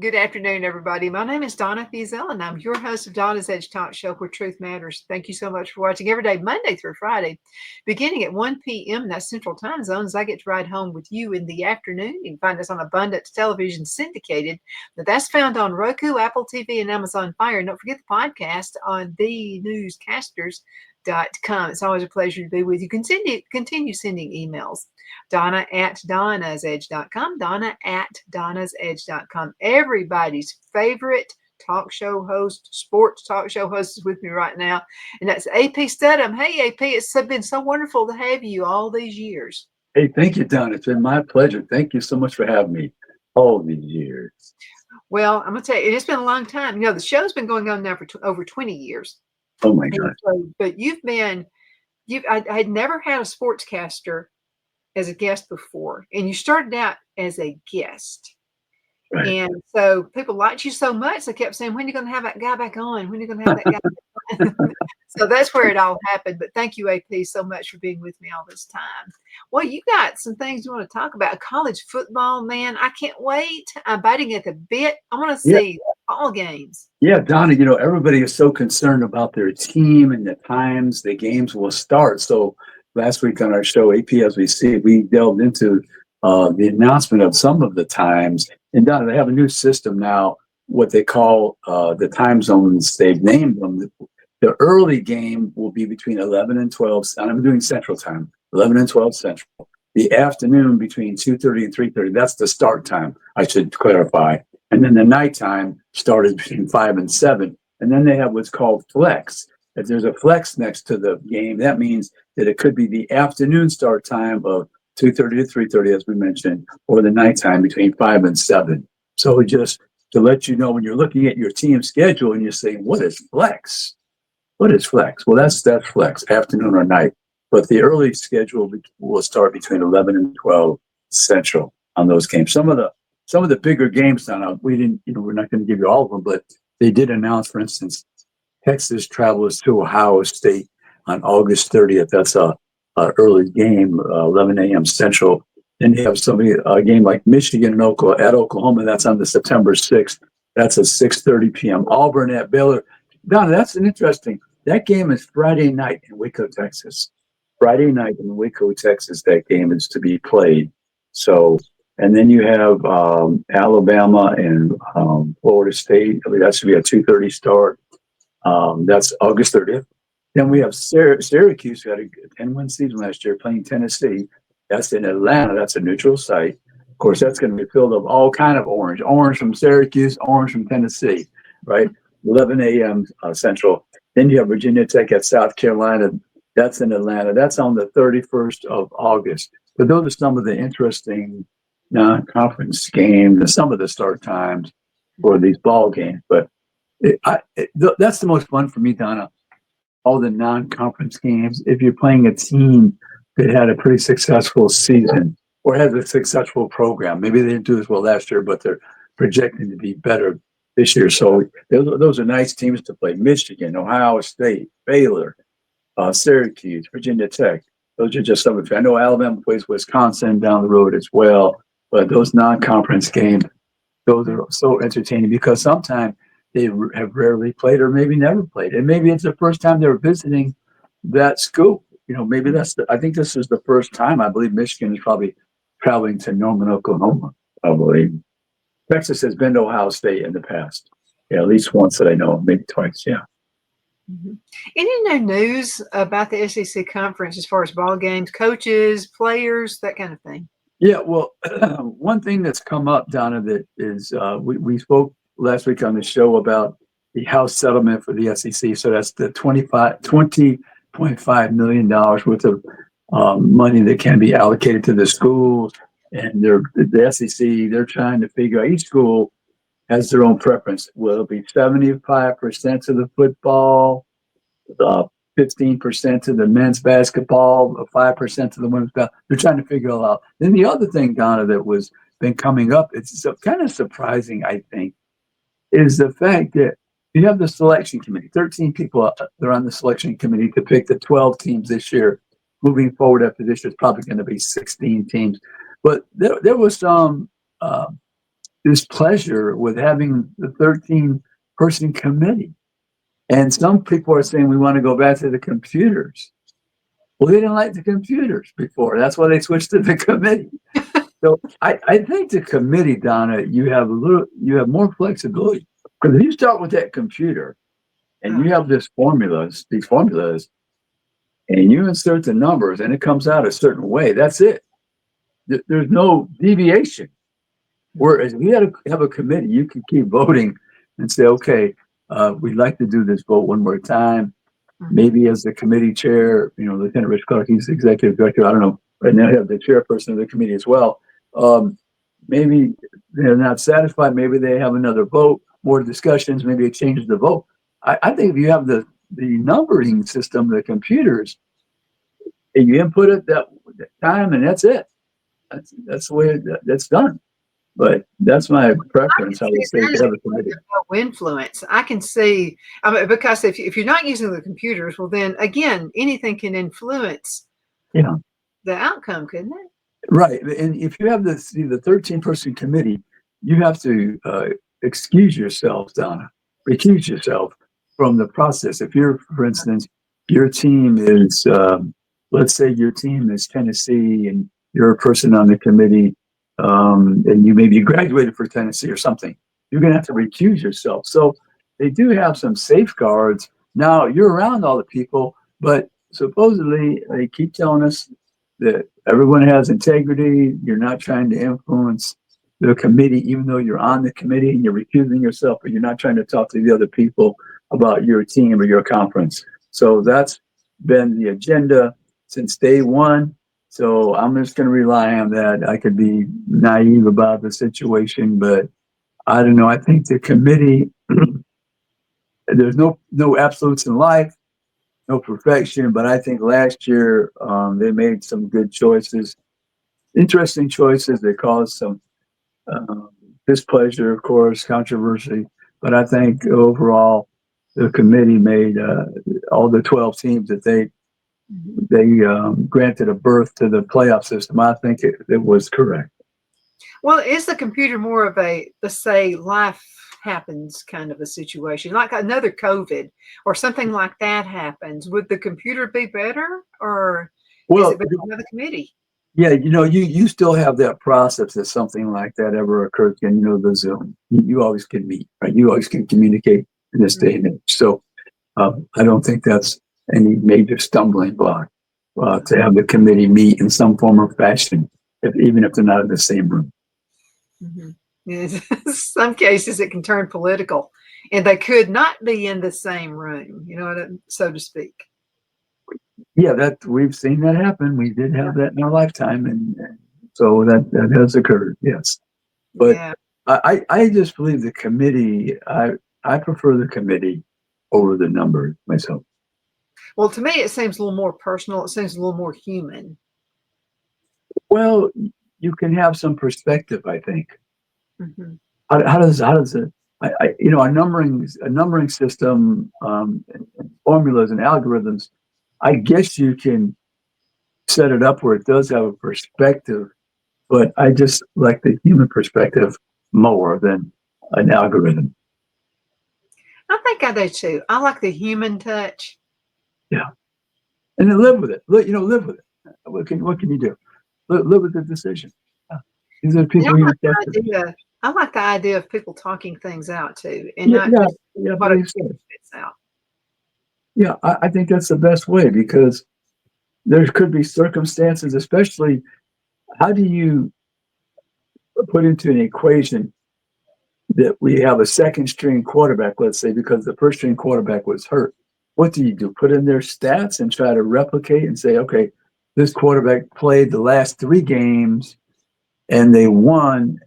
Good afternoon, everybody. My name is Donna Fiesel, and I'm your host of Donna's Edge Talk Show, where truth matters. Thank you so much for watching every day, Monday through Friday, beginning at 1 p.m. That's Central Time Zones. I get to ride home with you in the afternoon. You can find us on Abundance Television Syndicated. That's found on Roku, Apple TV, and Amazon Fire. And don't forget the podcast on thenewscasters.com. It's always a pleasure to be with you. Continue sending emails. Donna at donnasedge.com. Donna at donnasedge.com. Everybody's favorite talk show host, sports talk show host is with me right now. And that's AP Studham. Hey, AP, it's been so wonderful to have you all these years. Hey, thank you, Donna. It's been my pleasure. Thank you so much for having me all these years. Well, I'm going to tell you, it's been a long time. You know, the show's been going on now for over 20 years. Oh, my God. But I had never had a sportscaster as a guest before, and you started out as a guest. Right. And so people liked you so much, they kept saying, when are you going to have that guy back on? When are you going to have that guy back on? So that's where it all happened. But thank you, AP, so much for being with me all this time. Well, you got some things you want to talk about. College football, man, I can't wait. I'm biting at the bit. I want to see all games. Yeah, Donna, you know, everybody is so concerned about their team and the times the games will start. So last week on our show, AP As We See, we delved into the announcement of some of the times. And Donna, they have a new system now, what they call the time zones. They've named them. The early game will be between 11 and 12. And I'm doing Central Time, 11 and 12 Central. The afternoon between 2:30 and 3:30. That's the start time, I should clarify. And then the nighttime started between 5 and 7. And then they have what's called flex. If there's a flex next to the game, that means that it could be the afternoon start time of 2:30 to 3:30, as we mentioned, or the nighttime between 5 and 7. So just to let you know, when you're looking at your team schedule and you're saying, what is flex? What is flex? Well, that's flex, afternoon or night. But the early schedule will start between 11 and 12 Central on those games. Some of the bigger games, now we didn't, we're not going to give you all of them, but they did announce, for instance, Texas travels to Ohio State on August 30th. That's a early game, 11 a.m. Central. Then you have a game like Michigan and at Oklahoma. That's on the September 6th. That's at 6:30 p.m. Auburn at Baylor. Donna, that's an interesting. That game is Friday night in Waco, Texas. Friday night in Waco, Texas. That game is to be played. So, and then you have Alabama and Florida State. I mean, that should be a 2:30 start. That's August 30th. Then we have Syracuse, who had a 10-win season last year, playing Tennessee. That's in Atlanta. That's a neutral site. Of course, that's going to be filled of all kind of orange. Orange from Syracuse, orange from Tennessee, right? 11 a.m. Central. Then you have Virginia Tech at South Carolina. That's in Atlanta. That's on the 31st of August. But those are some of the interesting non-conference games and some of the start times for these ball games. But that's the most fun for me, Donna. All the non-conference games. If you're playing a team that had a pretty successful season or has a successful program, maybe they didn't do as well last year, but they're projecting to be better this year. So those are nice teams to play. Michigan, Ohio State, Baylor, Syracuse, Virginia Tech. Those are just some of them. I know Alabama plays Wisconsin down the road as well, but those non-conference games, those are so entertaining because sometimes they have rarely played or maybe never played. And maybe it's the first time they're visiting that school. Maybe I think this is the first time. I believe Michigan is probably traveling to Norman, Oklahoma, I believe. Texas has been to Ohio State in the past. Yeah, at least once that I know, maybe twice, yeah. Mm-hmm. Any new news about the SEC conference as far as ball games, coaches, players, that kind of thing? Yeah, well, one thing that's come up, Donna, that is we spoke last week on the show about the House settlement for the SEC. So that's the $20.5 million worth of money that can be allocated to the schools. And the SEC, they're trying to figure out, each school has their own preference. Will it be 75% of the football, 15% of the men's basketball, 5% of the women's basketball? They're trying to figure it out. Then the other thing, Donna, that was been coming up, it's kind of surprising, I think, is the fact that you have the selection committee. 13 people they're on the selection committee to pick the 12 teams this year. Moving forward after this year, it's probably going to be 16 teams. But there was some displeasure with having the 13-person committee. And some people are saying we want to go back to the computers. Well, they didn't like the computers before. That's why they switched to the committee. So I think the committee, Donna, you have more flexibility. Because if you start with that computer and you have these formulas, and you insert the numbers and it comes out a certain way, that's it. There's no deviation. Whereas if you have a committee, you can keep voting and say, okay, we'd like to do this vote one more time. Maybe as the committee chair, Lieutenant Rich Clark, he's the executive director. I don't know. Right now, you have the chairperson of the committee as well. Maybe they're not satisfied. Maybe they have another vote, more discussions. Maybe it changes the vote. I think if you have the numbering system, the computers, and you input it that time, and that's it. That's the way that's done. But that's my preference. I would say to have a committee. No influence. I can see, because if you're not using the computers, well, then again, anything can influence the outcome, couldn't it? Right. And if you have the 13-person committee, you have to excuse yourself, Donna, recuse yourself from the process. If you're, for instance, your team is, let's say your team is Tennessee and you're a person on the committee, and you maybe graduated for Tennessee or something, you're going to have to recuse yourself. So they do have some safeguards. Now, you're around all the people, but supposedly they keep telling us that everyone has integrity. You're not trying to influence the committee, even though you're on the committee and you're recusing yourself, but you're not trying to talk to the other people about your team or your conference. So that's been the agenda since day one. So I'm just going to rely on that. I could be naive about the situation, but I don't know. I think the committee, there's no absolutes in life, no perfection, but I think last year they made some good choices, interesting choices. They caused some displeasure, of course, controversy, but I think overall the committee made all the 12 teams that they granted a berth to the playoff system. I think it was correct. Well, is the computer more of a, let's say, life happens kind of a situation, like another COVID or something like that happens? Would the computer be better, or is it better by the committee? Yeah, you still have that process if something like that ever occurs. And the Zoom, you always can meet, right? You always can communicate in this day and age. So I don't think that's any major stumbling block to have the committee meet in some form or fashion, even if they're not in the same room. Mm-hmm. In some cases, it can turn political, and they could not be in the same room, so to speak. Yeah, that we've seen that happen. We did have that in our lifetime, and so that has occurred. Yes, but I just believe the committee. I prefer the committee over the number myself. Well, to me, it seems a little more personal. It seems a little more human. Well, you can have some perspective, I think. Mm-hmm. How does it? A numbering system, and formulas and algorithms. I guess you can set it up where it does have a perspective, but I just like the human perspective more than an algorithm. I think I do too. I like the human touch. Yeah, and then live with it. Live with it. What can you do? Live with the decision. These are people you trust. I like the idea of people talking things out too, and not just what it spits out. Yeah, I think that's the best way, because there could be circumstances, especially how do you put into an equation that we have a second string quarterback, let's say, because the first string quarterback was hurt. What do you do? Put in their stats and try to replicate and say, okay, this quarterback played the last 3 games and they won,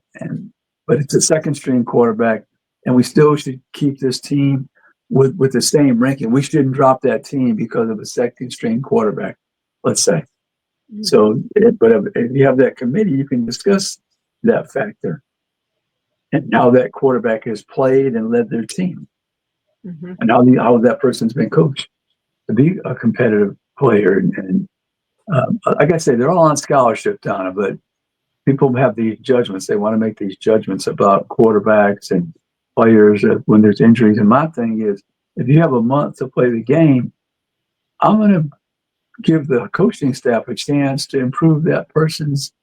but it's a second string quarterback. and we still should keep this team with the same ranking. We shouldn't drop that team because of a second string quarterback, let's say. Mm-hmm. So, but if you have that committee, you can discuss that factor and how that quarterback has played and led their team, mm-hmm. and how that person's been coached to be a competitive player. And like I say, they're all on scholarship, Donna, but people have these judgments. They want to make these judgments about quarterbacks and players when there's injuries. And my thing is, if you have a month to play the game, I'm going to give the coaching staff a chance to improve that person's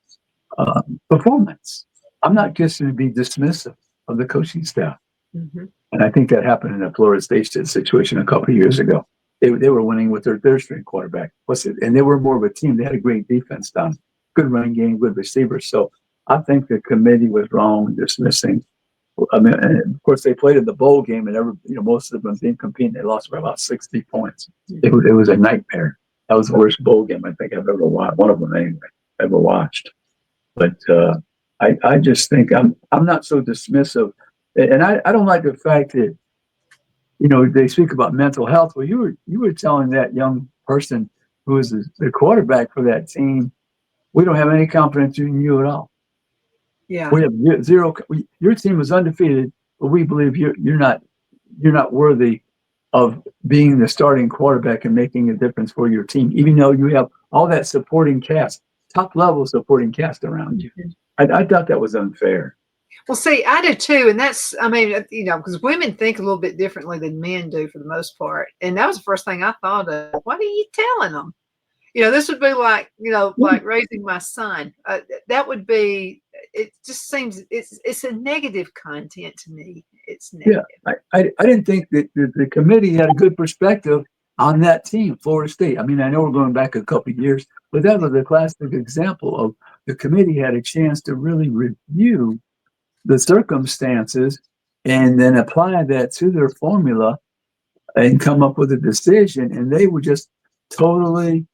performance. I'm not just going to be dismissive of the coaching staff. Mm-hmm. And I think that happened in the Florida State situation a couple of years ago. They were winning with their third string quarterback. And they were more of a team. They had a great defense down, good running game, good receivers. So I think the committee was wrong in dismissing. I mean, and of course, they played in the bowl game, and most of them didn't compete. They lost by about 60 points. It was a nightmare. That was the worst bowl game I think I've ever watched. One of them anyway, ever watched. But I just think I'm not so dismissive, and I don't like the fact that they speak about mental health. Well, you were telling that young person who was the quarterback for that team, we don't have any confidence in you at all. Yeah, we have zero. Your team is undefeated, but we believe you're not worthy of being the starting quarterback and making a difference for your team, even though you have all that supporting cast, top level supporting cast around you. I thought that was unfair. Well, see, I do too. And that's, because women think a little bit differently than men do for the most part. And that was the first thing I thought of. What are you telling them? This would be like, like raising my son. That would be, it just seems, it's a negative content to me. It's negative. Yeah, I didn't think that the committee had a good perspective on that team, Florida State. I mean, I know we're going back a couple of years, but that was a classic example of the committee had a chance to really review the circumstances and then apply that to their formula and come up with a decision. And they were just totally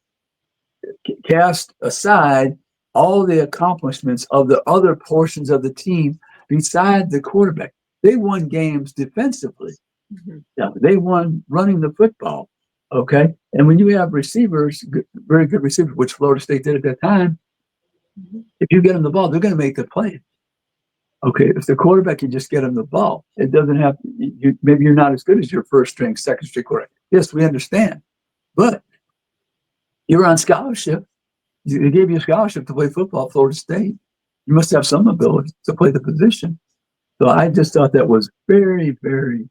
cast aside all the accomplishments of the other portions of the team beside the quarterback. They won games defensively. Mm-hmm. Yeah, they won running the football. Okay. And when you have receivers, very good receivers, which Florida State did at that time, mm-hmm. if you get them the ball, they're going to make the play. Okay. If the quarterback, you just get them the ball. It doesn't have, maybe you're not as good as your first string, second string quarterback. Yes, we understand. But you're on scholarship. They gave you a scholarship to play football at Florida State. You must have some ability to play the position. So I just thought that was very, very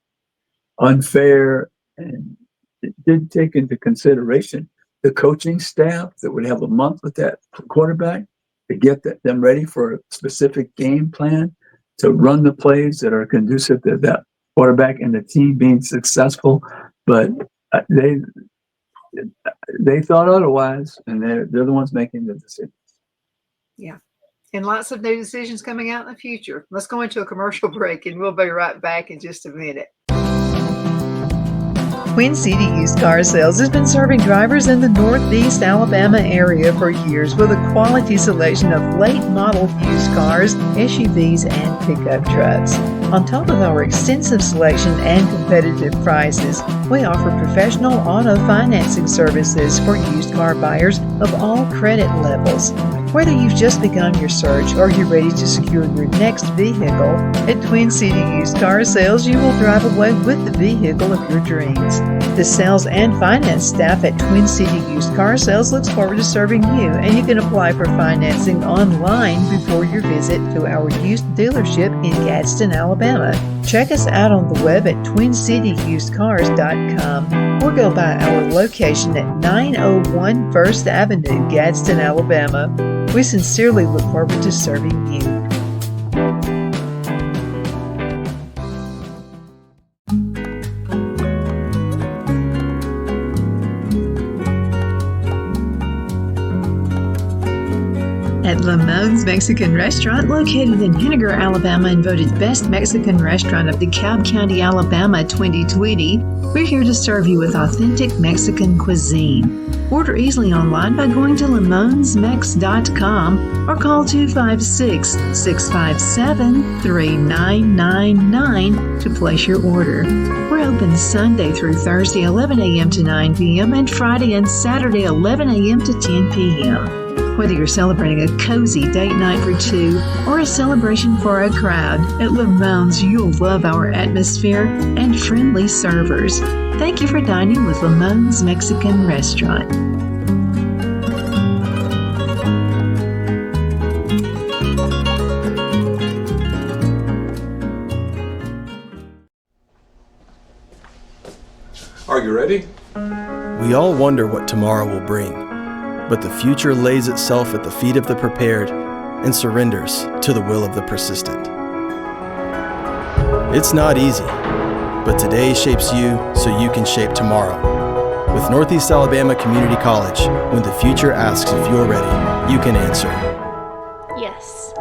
unfair, and it did take into consideration the coaching staff that would have a month with that quarterback to get them ready for a specific game plan, to run the plays that are conducive to that quarterback and the team being successful. But they thought otherwise, and they're the ones making the decisions. Yeah. And lots of new decisions coming out in the future. Let's go into a commercial break, and we'll be right back in just a minute. Twin City Used Car Sales has been serving drivers in the Northeast Alabama area for years with a quality selection of late model used cars, SUVs, and pickup trucks. On top of our extensive selection and competitive prices, we offer professional auto financing services for used car buyers of all credit levels. Whether you've just begun your search or you're ready to secure your next vehicle, at Twin City Used Car Sales, you will drive away with the vehicle of your dreams. The sales and finance staff at Twin City Used Car Sales looks forward to serving you, and you can apply for financing online before your visit to our used dealership in Gadsden, Alabama. Check us out on the web at twincityusedcars.com or go by our location at 901 First Avenue, Gadsden, Alabama. We sincerely look forward to serving you. At At Lamone's Mexican Restaurant, located in Henniger, Alabama, and voted Best Mexican Restaurant of DeKalb County, Alabama 2020, we're here to serve you with authentic Mexican cuisine. Order easily online by going to lamonsmex.com or call 256-657-3999 to place your order. We're open Sunday through Thursday 11 a.m. to 9 p.m. and Friday and Saturday 11 a.m. to 10 p.m. Whether you're celebrating a cozy date night for two or a celebration for a crowd, at Lamone's you'll love our atmosphere and friendly servers. Thank you for dining with Lamone's Mexican Restaurant. Are you ready? We all wonder what tomorrow will bring, but the future lays itself at the feet of the prepared and surrenders to the will of the persistent. It's not easy, but today shapes you so you can shape tomorrow. With Northeast Alabama Community College, when the future asks if you're ready, you can answer yes.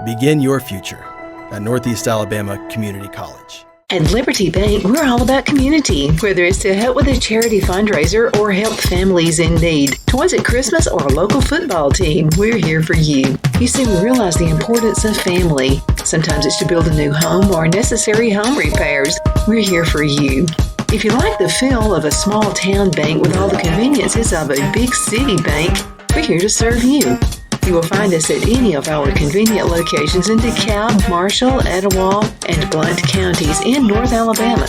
Begin your future at Northeast Alabama Community College. At Liberty Bank, we're all about community, whether it's to help with a charity fundraiser or help families in need. Toys at Christmas or a local football team, we're here for you. You see, we realize the importance of family. Sometimes it's to build a new home or necessary home repairs. We're here for you. If you like the feel of a small town bank with all the conveniences of a big city bank, we're here to serve you. You will find us at any of our convenient locations in DeKalb, Marshall, Etowah, and Blount counties in North Alabama.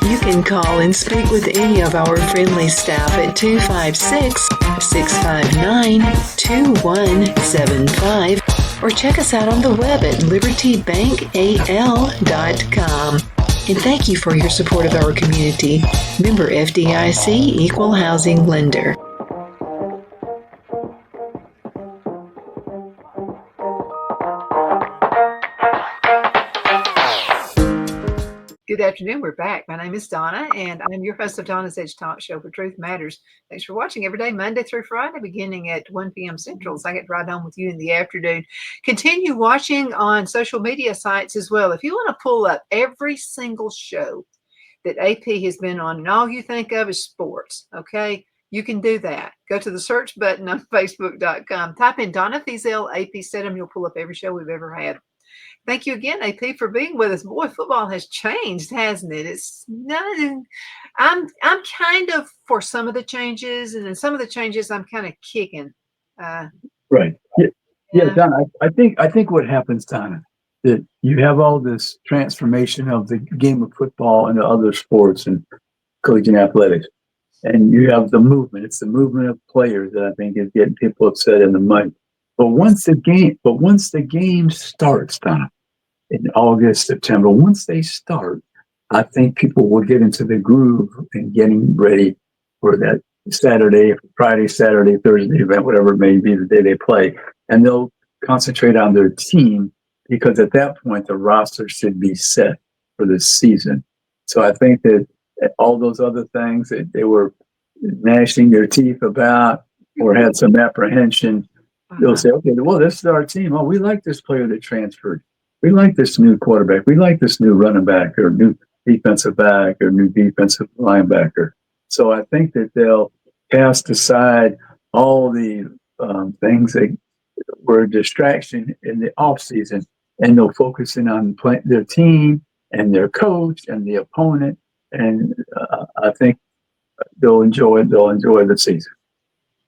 You can call and speak with any of our friendly staff at 256-659-2175 or check us out on the web at libertybankal.com. And thank you for your support of our community. Member FDIC Equal Housing Lender. Good afternoon. We're back. My name is Donna, and I'm your host of Donna's Edge Talk Show where Truth Matters. Thanks for watching every day, Monday through Friday, beginning at 1 p.m. Central. So I get to ride on with you in the afternoon. Continue watching on social media sites as well. If you want to pull up every single show that AP has been on, and all you think of is sports, okay, you can do that. Go to the search button on Facebook.com. Type in Donna Fiesel, AP Stedham. You'll pull up every show we've ever had. Thank you again, AP, for being with us. Boy, football has changed, hasn't it? It's nothing. I'm kind of for some of the changes, and then some of the changes I'm kind of kicking. Right. Yeah, Donna. I think what happens, Donna, that you have all this transformation of the game of football into other sports and collegiate athletics, and you have the movement. It's the movement of players that I think is getting people upset in the mind. But once the game starts, Donna, in August, September, once they start, I think people will get into the groove and getting ready for that Friday, Saturday, Thursday event, whatever it may be, the day they play. And they'll concentrate on their team because at that point, the roster should be set for the season. So I think that all those other things that they were gnashing their teeth about or had some apprehension, they'll say, okay, well, this is our team. Oh, we like this player that transferred. We like this new quarterback. We like this new running back or new defensive back or new defensive linebacker. So I think that they'll cast aside all the things that were a distraction in the offseason, and they'll focus in on their team and their coach and the opponent. And I think they'll enjoy the season.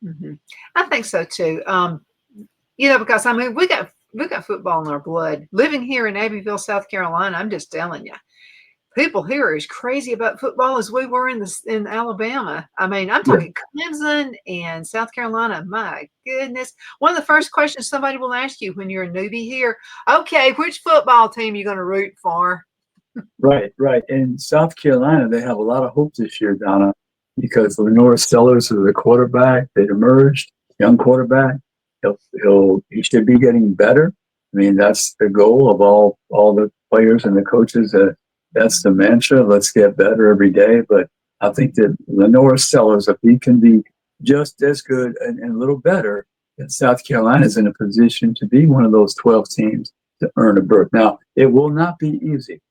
Mm-hmm. I think so too. Because I mean, we got football in our blood. Living here in Abbeville, South Carolina, I'm just telling you, people here are as crazy about football as we were in Alabama. I mean, I'm talking Clemson and South Carolina. My goodness. One of the first questions somebody will ask you when you're a newbie here, okay, which football team are you going to root for? Right. In South Carolina, they have a lot of hope this year, Donna, because Lenore Sellers is the quarterback that emerged, young quarterback. He should be getting better. I mean, that's the goal of all the players and the coaches. That's the mantra. Let's get better every day. But I think that Lenore Sellers, if he can be just as good and a little better, that South Carolina is in a position to be one of those 12 teams to earn a berth. Now, it will not be easy,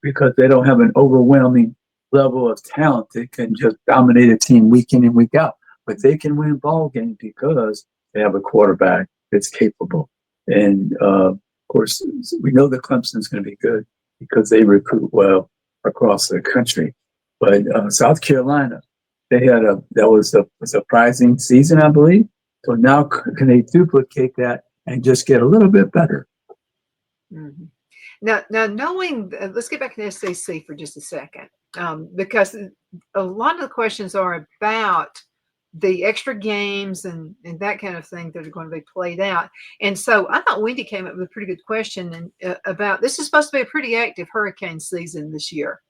because they don't have an overwhelming level of talent that can just dominate a team week in and week out. But they can win ball games because they have a quarterback that's capable. And of course, we know that Clemson's going to be good because they recruit well across the country. But South Carolina, that was a surprising season, I believe. So now can they duplicate that and just get a little bit better? Mm-hmm. Now knowing, let's get back to the SEC for just a second, because a lot of the questions are about the extra games and that kind of thing that are going to be played out. And so I thought Wendy came up with a pretty good question about this is supposed to be a pretty active hurricane season this year.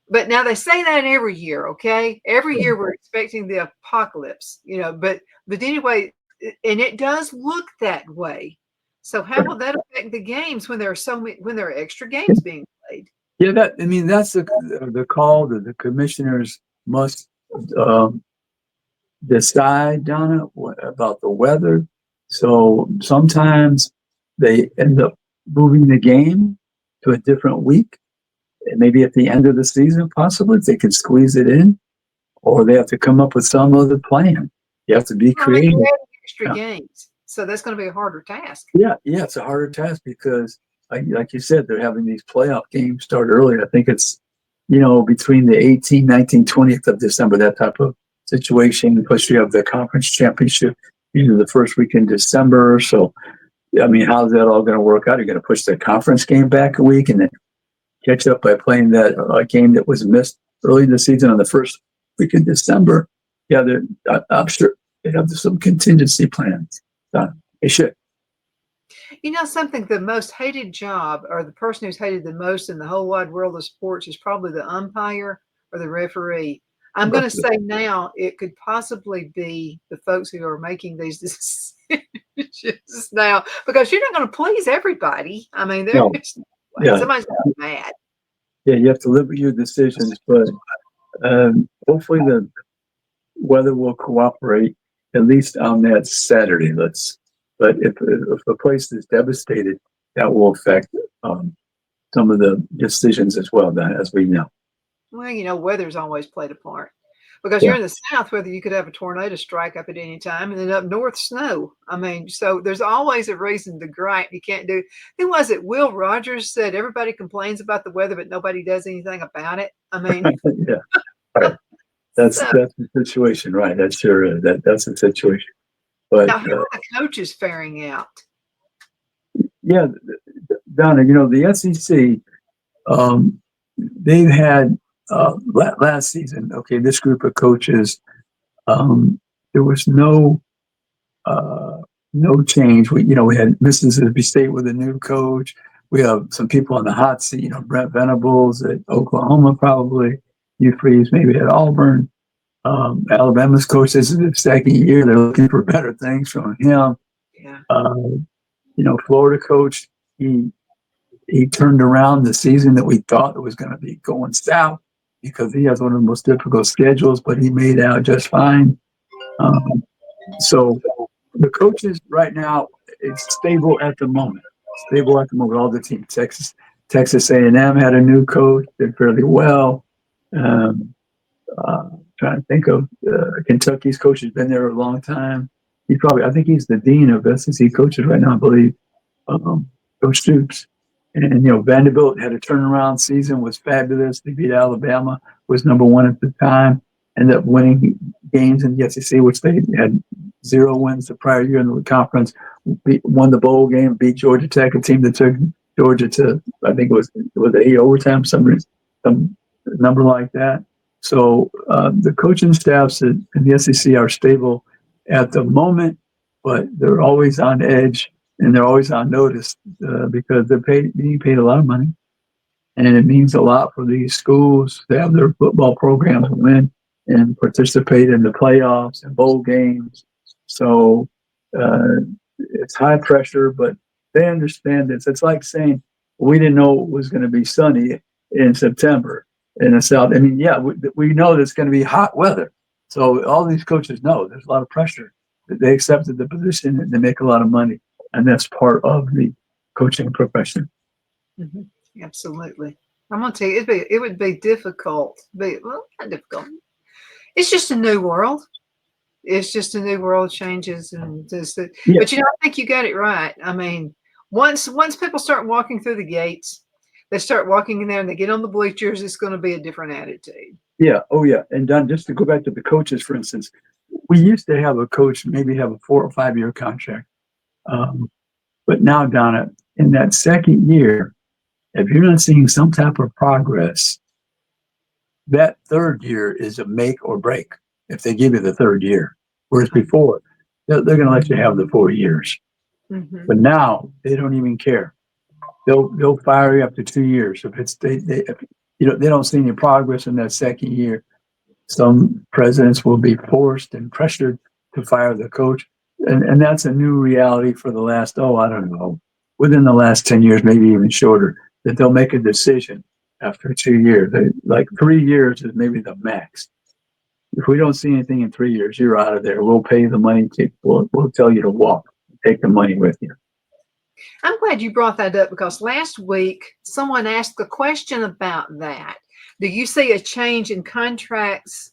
But now they say that every year, okay? Every year we're expecting the apocalypse, but anyway, and it does look that way. So how will that affect the games when there are extra games being played? Yeah, that's the call that the commissioners must decide, Donna, about the weather. So sometimes they end up moving the game to a different week, maybe at the end of the season, possibly if they can squeeze it in, or they have to come up with some other plan. You have to be creative. Extra games, so that's going to be a harder task. Yeah, it's a harder task because, like you said, they're having these playoff games start early. I think it's, between the 18th, 19th, 20th of December, that type of situation. Plus, you have the conference championship, the first week in December. So, how's that all going to work out? You're going to push the conference game back a week and then catch up by playing that game that was missed early in the season on the first week in December. Yeah, I'm sure they have some contingency plans. They should. Something, the most hated job, or the person who's hated the most in the whole wide world of sports, is probably the umpire or the referee. I'm going to say now it could possibly be the folks who are making these decisions now, because you're not going to please everybody. Somebody's going to be mad. Yeah, you have to live with your decisions, but hopefully the weather will cooperate at least on that Saturday. But if the place is devastated, that will affect some of the decisions as well, as we know. Well, weather's always played a part, because you're in the South, whether you could have a tornado strike up at any time, and then up north, snow. So there's always a reason to gripe. You can't do. Who was it? Will Rogers said everybody complains about the weather, but nobody does anything about it. Yeah, right. That's the situation, right? That sure is. That's the situation. But now, how are the coaches faring out? Yeah, Donna, the SEC, they've had last season, okay, this group of coaches, there was no change. We had Mississippi State with a new coach. We have some people on the hot seat, Brent Venables at Oklahoma, probably. Hugh Freeze maybe at Auburn. Alabama's coach, this is his second year. They're looking for better things from him. Yeah. Florida coach, he turned around the season that we thought it was going to be going south, because he has one of the most difficult schedules, but he made out just fine. So the coaches right now, it's stable at the moment. All the teams. Texas A&M had a new coach, did fairly well. Trying to think of Kentucky's coach has been there a long time. I think he's the dean of SEC coaches right now, I believe. Coach Stoops. And Vanderbilt had a turnaround season, was fabulous. They beat Alabama, was number one at the time. Ended up winning games in the SEC, which they had 0 wins the prior year in the conference. Won the bowl game, beat Georgia Tech, a team that took Georgia to, I think it was 8 overtime, some number like that. So the coaching staffs in the SEC are stable at the moment, but they're always on edge and they're always on notice because they're being paid a lot of money, and it means a lot for these schools to have their football programs win and participate in the playoffs and bowl games. So it's high pressure, but they understand this. It's like saying we didn't know it was going to be sunny in September in the South. We know that it's going to be hot weather. So all these coaches know there's a lot of pressure they accepted the position and they make a lot of money. And that's part of the coaching profession. Mhm. Absolutely. I'm gonna tell you, it would be difficult. Well, not difficult. It's just a new world. It's just a new world changes and just Yeah. but I think you got it right. I mean, once people start walking through the gates, they start walking in there and they get on the bleachers, it's going to be a different attitude. Yeah. Oh, yeah. And Don, just to go back to the coaches, for instance, we used to have a coach maybe have a 4 or 5 year contract. But now, Donna, in that second year, if you're not seeing some type of progress, that third year is a make or break if they give you the third year. Whereas before, they're going to let you have the 4 years. Mm-hmm. But now they don't even care. They'll fire you after 2 years if if, they don't see any progress in that second year. Some presidents will be forced and pressured to fire the coach, and that's a new reality for the last I don't know, within the last 10 years, maybe even shorter, that they'll make a decision after 2 years. Like 3 years is maybe the max. If we don't see anything in 3 years, you're out of there. We'll pay the money. We'll tell you to walk. Take the money with you. I'm glad you brought that up because last week someone asked a question about that. Do you see a change in contracts?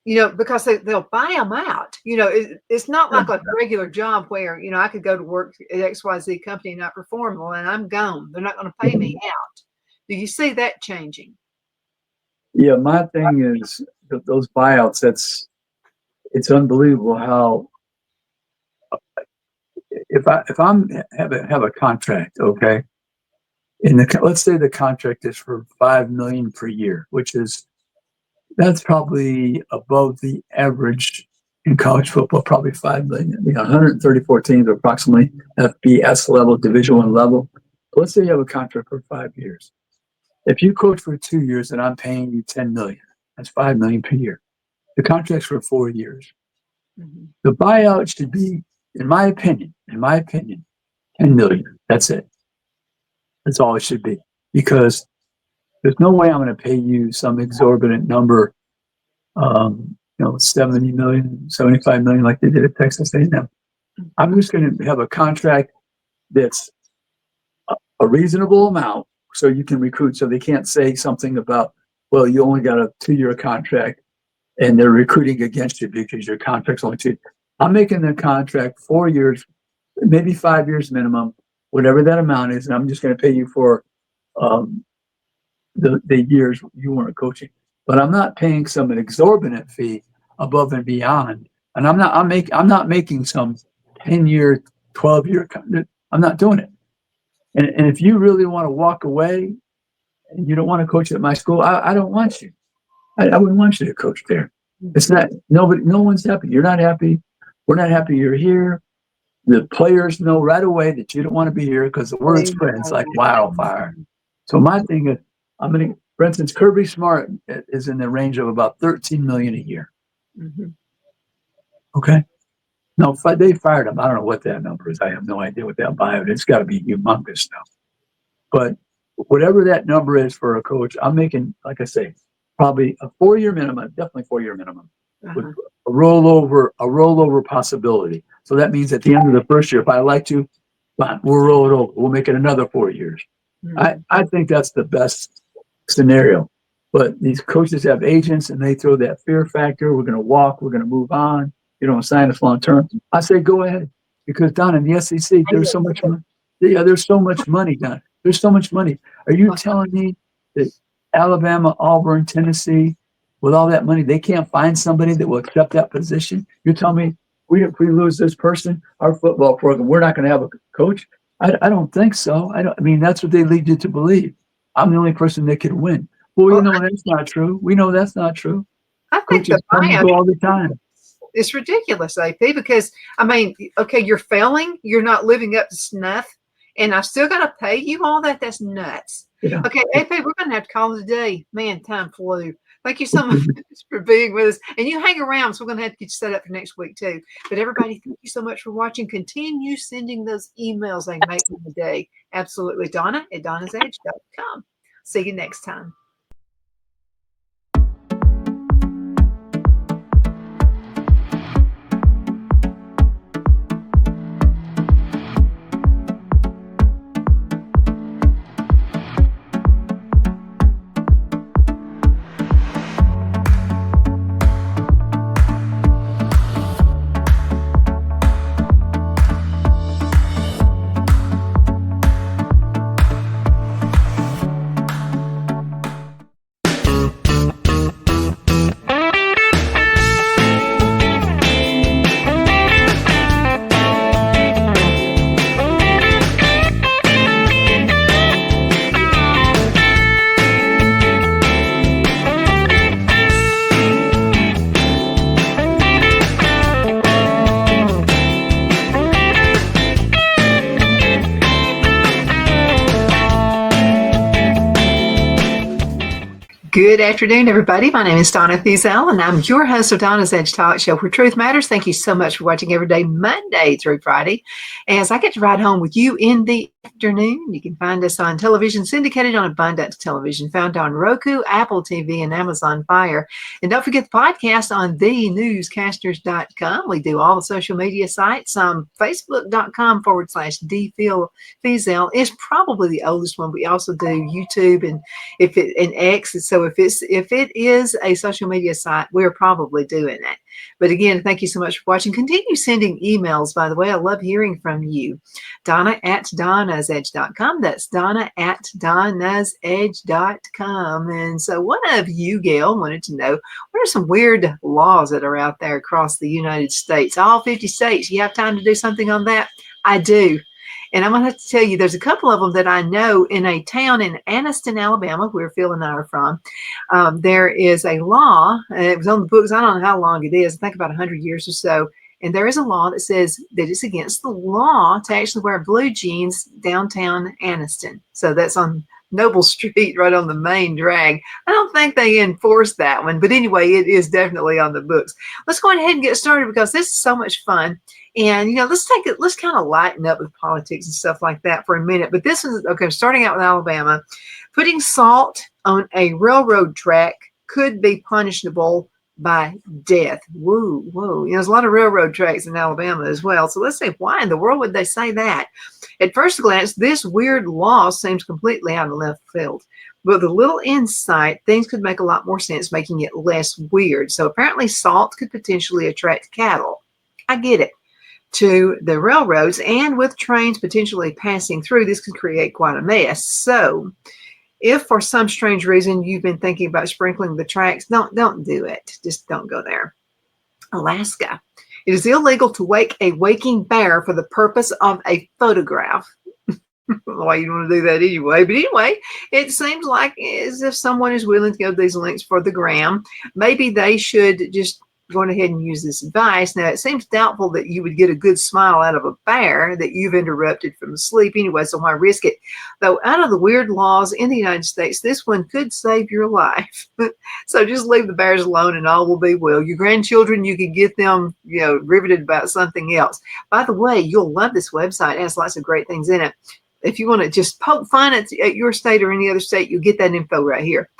Because they'll buy them out. It's not like a regular job where, I could go to work at XYZ company and not perform well and I'm gone. They're not going to pay me out. Do you see that changing? Yeah, my thing is those buyouts. It's unbelievable how if I'm have a contract, okay, let's say the contract is for $5 million per year, that's probably above the average in college football, probably $5 million. 134 teams approximately FBS level, Division I level. So let's say you have a contract for 5 years. If you coach for 2 years and I'm paying you $10 million, that's $5 million per year. The contract's for 4 years. Mm-hmm. The buyout should be, in my opinion, $10 million. That's it. That's all it should be. Because there's no way I'm going to pay you some exorbitant number, 70 million, 75 million, like they did at Texas A&M. I'm just going to have a contract that's a reasonable amount so you can recruit. So they can't say something about, well, you only got a 2-year contract and they're recruiting against you because your contract's only 2. I'm making the contract 4 years, maybe 5 years minimum, whatever that amount is, and I'm just going to pay you for the years you weren't coaching. But I'm not paying some exorbitant fee above and beyond. And I'm not making some 10-year, 12-year. I'm not doing it. And if you really want to walk away and you don't want to coach at my school, I don't want you. I wouldn't want you to coach there. It's not, no one's happy. You're not happy. We're not happy you're here. The players know right away that you don't want to be here because the word spreads like wildfire. So my thing is, for instance, Kirby Smart is in the range of about $13 million a year. Mm-hmm. Okay. No, they fired him. I don't know what that number is. I have no idea what that buyout is. It's got to be humongous now. But whatever that number is for a coach, I'm making, like I say, probably a 4-year minimum, definitely 4-year minimum, with a rollover possibility. So that means at the end of the first year, if I like to, fine, we'll roll it over. We'll make it another 4 years. Mm-hmm. I think that's the best scenario. But these coaches have agents and they throw that fear factor. We're going to walk. We're going to move on. You don't sign us long term. I say go ahead because Don, in the SEC, there's so much money. Yeah, there's so much money, Don. There's so much money. Are you telling me that Alabama, Auburn, Tennessee, with all that money, they can't find somebody that will accept that position? You're telling me if we lose this person, our football program, we're not going to have a coach? I don't think so. I mean, that's what they lead you to believe. I'm the only person that can win. Well, we know that's not true. We know that's not true. I think coaches come and go all the time. It's ridiculous, AP, because, I mean, okay, you're failing. You're not living up to snuff. And I still got to pay you all that? That's nuts. Yeah. Okay, AP, we're going to have to call it a day. Man, time flew. Thank you so much for being with us. And you hang around, so we're going to have to get you set up for next week, too. But everybody, thank you so much for watching. Continue sending those emails they make in the day. Absolutely. Donna at donnasedge.com. See you next time. Good afternoon, everybody. My name is Donna Thiesel, and I'm your host of Donna's Edge Talk Show, where truth matters. Thank you so much for watching every day, Monday through Friday. As I get to ride home with you in the afternoon, you can find us on television syndicated on Abundance Television, found on Roku, Apple TV, and Amazon Fire. And don't forget the podcast on thenewscasters.com. We do all the social media sites. Facebook.com/DPhizel is probably the oldest one. We also do YouTube and X. So if it is a social media site, we're probably doing it. But again, thank you so much for watching. Continue sending emails, by the way. I love hearing from you. Donna@donnasedge.com. That's Donna@donnasedge.com. And so one of you, Gail, wanted to know, what are some weird laws that are out there across the United States? All 50 states. You have time to do something on that? I do. And I'm going to have to tell you, there's a couple of them that I know in a town in Anniston, Alabama, where Phil and I are from. There is a law, and it was on the books, I don't know how long it is, I think about 100 years or so. And there is a law that says that it's against the law to actually wear blue jeans downtown Anniston. So that's on Noble Street, right on the main drag. I don't think they enforce that one, but anyway, it is definitely on the books. Let's go ahead and get started because this is so much fun. And, let's kind of lighten up with politics and stuff like that for a minute. But this is, okay, starting out with Alabama. Putting salt on a railroad track could be punishable by death. Whoa, whoa. There's a lot of railroad tracks in Alabama as well. So let's say, why in the world would they say that? At first glance, this weird law seems completely out of left field. But with a little insight, things could make a lot more sense, making it less weird. So apparently salt could potentially attract cattle. I get it. To the railroads, and with trains potentially passing through, this could create quite a mess. So if for some strange reason you've been thinking about sprinkling the tracks, don't do it. Just don't go there. Alaska. It is illegal to wake a waking bear for the purpose of a photograph. Why you want to do that anyway? But anyway, it seems like as if someone is willing to go to these links for the gram. Maybe they should just go ahead and use this advice. Now, it seems doubtful that you would get a good smile out of a bear that you've interrupted from sleep anyway, so why risk it? Though out of the weird laws in the United States, this one could save your life. So just leave the bears alone and all will be well. Your grandchildren, you can get them, riveted about something else. By the way, you'll love this website. It has lots of great things in it. If you want to just poke fun at your state or any other state, you'll get that info right here.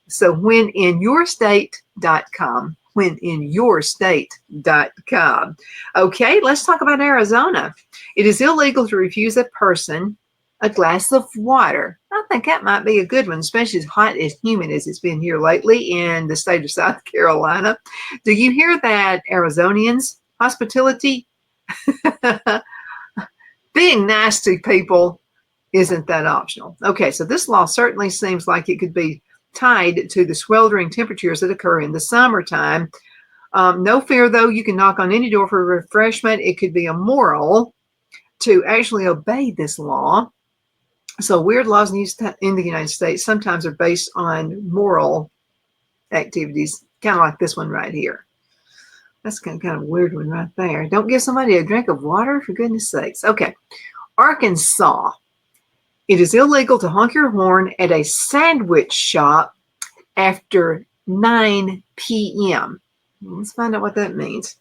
So wheninYourState.com. wheninYourState.com. Okay, let's talk about Arizona. It is illegal to refuse a person a glass of water. I think that might be a good one, especially as hot and humid as it's been here lately in the state of South Carolina. Do you hear that, Arizonians? Hospitality, being nice to people isn't that optional. Okay, so this law certainly seems like it could be tied to the sweltering temperatures that occur in the summertime. No fear, though, you can knock on any door for refreshment. It could be immoral to actually obey this law. So weird laws in the United States sometimes are based on moral activities, kind of like this one right here. That's kind of a weird one right there. Don't give somebody a drink of water, for goodness sakes. Okay, Arkansas. It is illegal to honk your horn at a sandwich shop after 9 p.m. Let's find out what that means.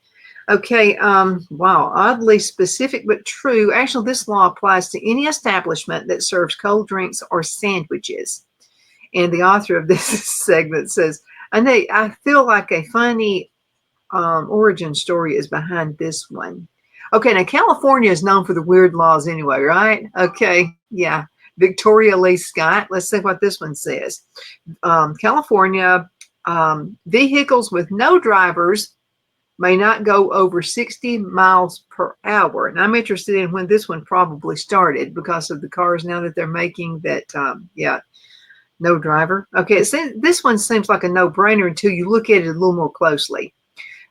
Okay, wow, oddly specific but true. Actually, this law applies to any establishment that serves cold drinks or sandwiches. And the author of this segment says, I feel like a funny origin story is behind this one. Okay, now California is known for the weird laws anyway, right? Okay, yeah. Victoria Lee Scott. Let's see what this one says. California, vehicles with no drivers may not go over 60 miles per hour. And I'm interested in when this one probably started because of the cars now that they're making that, no driver. Okay, this one seems like a no-brainer until you look at it a little more closely.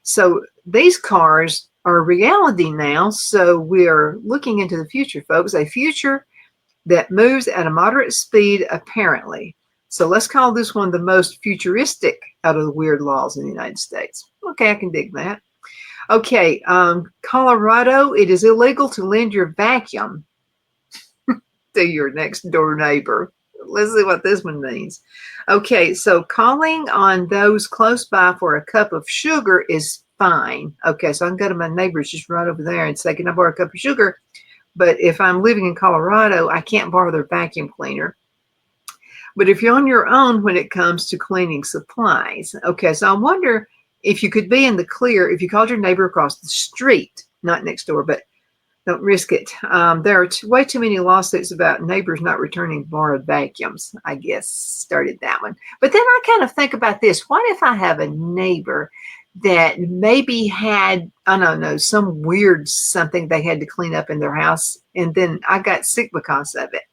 So these cars are a reality now. So we're looking into the future, folks, a future that moves at a moderate speed, apparently. So let's call this one the most futuristic out of the weird laws in the United States. Okay, I can dig that. Okay, Colorado, it is illegal to lend your vacuum to your next door neighbor. Let's see what this one means. Okay, so calling on those close by for a cup of sugar is fine. Okay, so I can go to my neighbors just right over there and say, can I borrow a cup of sugar? But if I'm living in Colorado, I can't borrow their vacuum cleaner. But if you're on your own when it comes to cleaning supplies, okay, so I wonder if you could be in the clear if you called your neighbor across the street, not next door, but don't risk it. There are way too many lawsuits about neighbors not returning borrowed vacuums, I guess, started that one. But then I kind of think about this. What if I have a neighbor that maybe had, I don't know, some weird something they had to clean up in their house, and then I got sick because of it?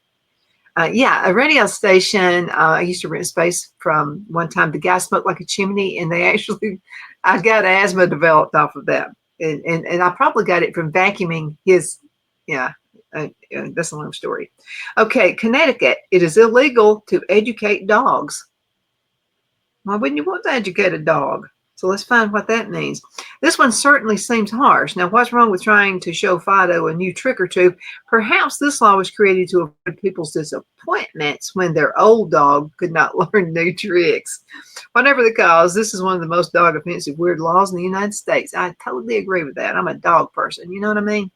Yeah, a radio station. I used to rent space from one time. The guy smoked like a chimney, and I got asthma developed off of that. And I probably got it from vacuuming his, yeah, that's a long story. Okay, Connecticut, it is illegal to educate dogs. Why wouldn't you want to educate a dog? So let's find what that means. This one certainly seems harsh. Now, what's wrong with trying to show Fido a new trick or two? Perhaps this law was created to avoid people's disappointments when their old dog could not learn new tricks. Whatever the cause, this is one of the most dog offensive weird laws in the United States. I totally agree with that. I'm a dog person. You know what I mean?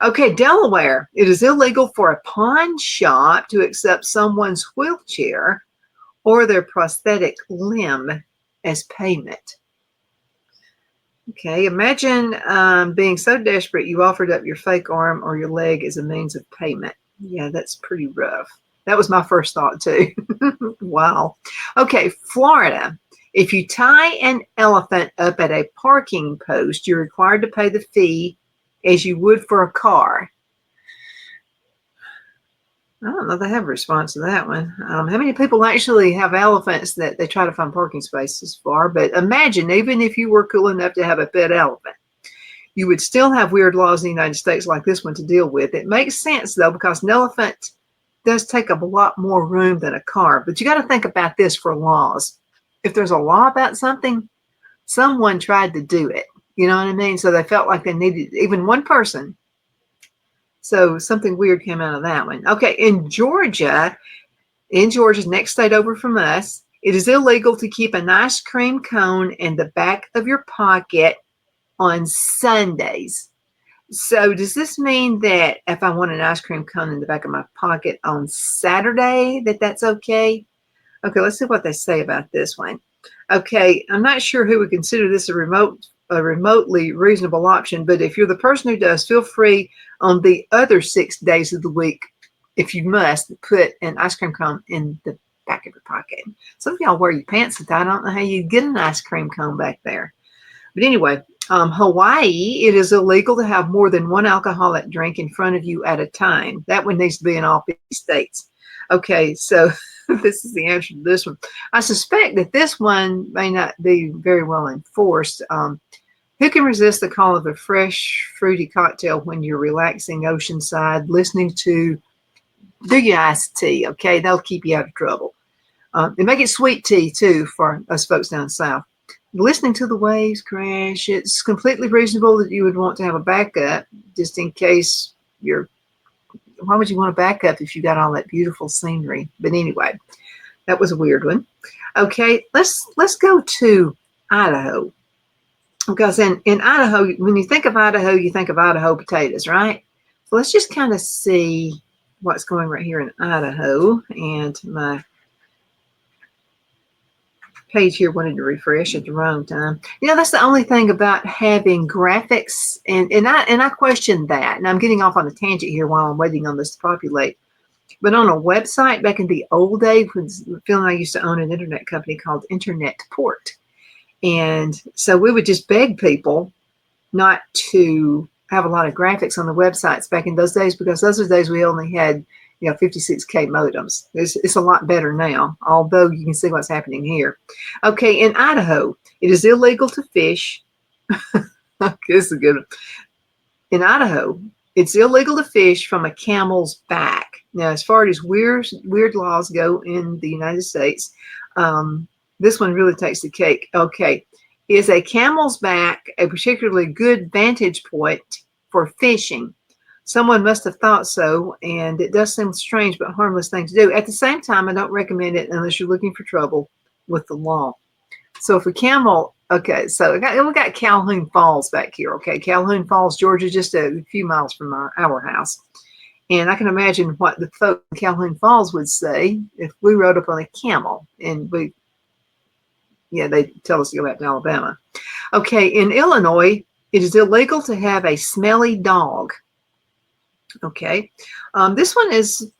Okay, Delaware. It is illegal for a pawn shop to accept someone's wheelchair or their prosthetic limb as payment. Okay, imagine being so desperate you offered up your fake arm or your leg as a means of payment. Yeah, that's pretty rough. That was my first thought too. Wow. Okay, Florida. If you tie an elephant up at a parking post, you're required to pay the fee as you would for a car. I don't know if they have a response to that one. How many people actually have elephants that they try to find parking spaces for? But imagine, even if you were cool enough to have a pet elephant, you would still have weird laws in the United States like this one to deal with. It makes sense, though, because an elephant does take up a lot more room than a car. But you got to think about this for laws. If there's a law about something, someone tried to do it. You know what I mean? So they felt like they needed even one person. So something weird came out of that one. Okay, in Georgia's next state over from us, it is illegal to keep an ice cream cone in the back of your pocket on Sundays. So does this mean that if I want an ice cream cone in the back of my pocket on Saturday, that's okay? Okay, let's see what they say about this one. Okay, I'm not sure who would consider this a remotely reasonable option, but if you're the person who does, feel free on the other 6 days of the week, if you must, put an ice cream cone in the back of your pocket. Some of y'all wear your pants, but I don't know how you get an ice cream cone back there. But anyway, Hawaii, it is illegal to have more than one alcoholic drink in front of you at a time. That one needs to be in all 50 states. Okay, so this is the answer to this one. I suspect that this one may not be very well enforced. Who can resist the call of a fresh, fruity cocktail when you're relaxing oceanside, listening to do your iced tea? Okay, that'll keep you out of trouble. They make it sweet tea too for us folks down south. Listening to the waves crash, it's completely reasonable that you would want to have a backup just in case you're. Why would you want a backup if you got all that beautiful scenery? But anyway, that was a weird one. Okay, let's go to Idaho. Because in Idaho, when you think of Idaho, you think of Idaho potatoes, right? So let's just kind of see what's going right here in Idaho. And my page here wanted to refresh at the wrong time. You know, that's the only thing about having graphics, and I question that. And I'm getting off on a tangent here while I'm waiting on this to populate. But on a website back in the old days, when Phil and I used to own an internet company called Internet Port. And so we would just beg people not to have a lot of graphics on the websites back in those days, because those are the days we only had 56K modems. It's a lot better now, although you can see what's happening here. Okay, in Idaho, it is illegal to fish. This is a good one. In Idaho, it's illegal to fish from a camel's back. Now, as far as weird laws go in the United States, this one really takes the cake. Okay, is a camel's back a particularly good vantage point for fishing? Someone must have thought so, and it does seem strange but harmless thing to do. At the same time, I don't recommend it unless you're looking for trouble with the law. So if a camel, okay, so we got Calhoun Falls back here, okay? Calhoun Falls, Georgia, just a few miles from our house. And I can imagine what the folks in Calhoun Falls would say if we rode up on a camel and they tell us to go back to Alabama. Okay, in Illinois, it is illegal to have a smelly dog. Okay, this one is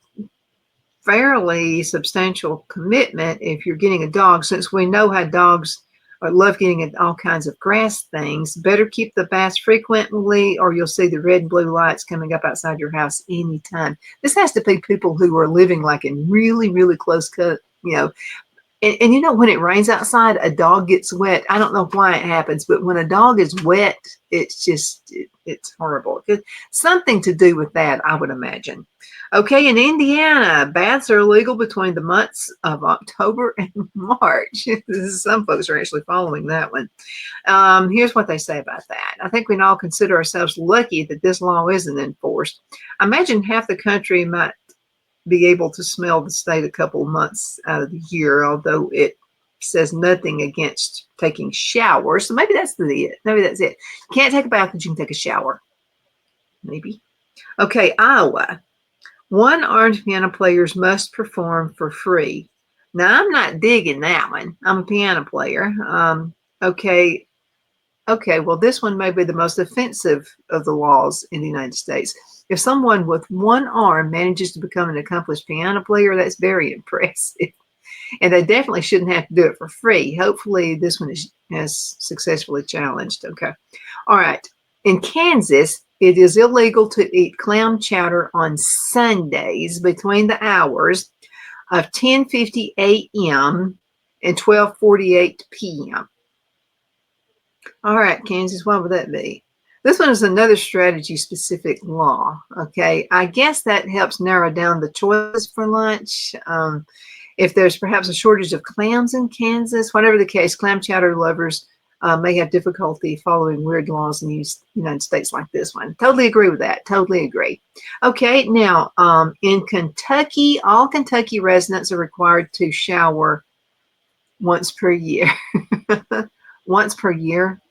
fairly substantial commitment if you're getting a dog, since we know how dogs love getting at all kinds of grass things. Better keep the baths frequently, or you'll see the red and blue lights coming up outside your house anytime. This has to be people who are living like in really, really close cut, And you know, when it rains outside, a dog gets wet. I don't know why it happens, but when a dog is wet, it's horrible. Something to do with that, I would imagine. Okay, in Indiana, baths are illegal between the months of October and March. Some folks are actually following that one. Here's what they say about that. I think we can all consider ourselves lucky that this law isn't enforced. I imagine half the country might be able to smell the state a couple of months out of the year, although it says nothing against taking showers. So maybe that's it. Maybe that's it. You can't take a bath, but you can take a shower. Maybe. Okay, Iowa. One-armed piano players must perform for free. Now, I'm not digging that one. I'm a piano player. Okay, well, this one may be the most offensive of the laws in the United States. If someone with one arm manages to become an accomplished piano player, that's very impressive. And they definitely shouldn't have to do it for free. Hopefully, this one has successfully challenged. Okay. All right. In Kansas, it is illegal to eat clam chowder on Sundays between the hours of 10:50 a.m. and 12:48 p.m. All right, Kansas, what would that be? This one is another strategy-specific law, okay? I guess that helps narrow down the choices for lunch. If there's perhaps a shortage of clams in Kansas, whatever the case, clam chowder lovers may have difficulty following weird laws in the United States like this one. Totally agree with that. Totally agree. Okay, now, in Kentucky, all Kentucky residents are required to shower once per year. Once per year?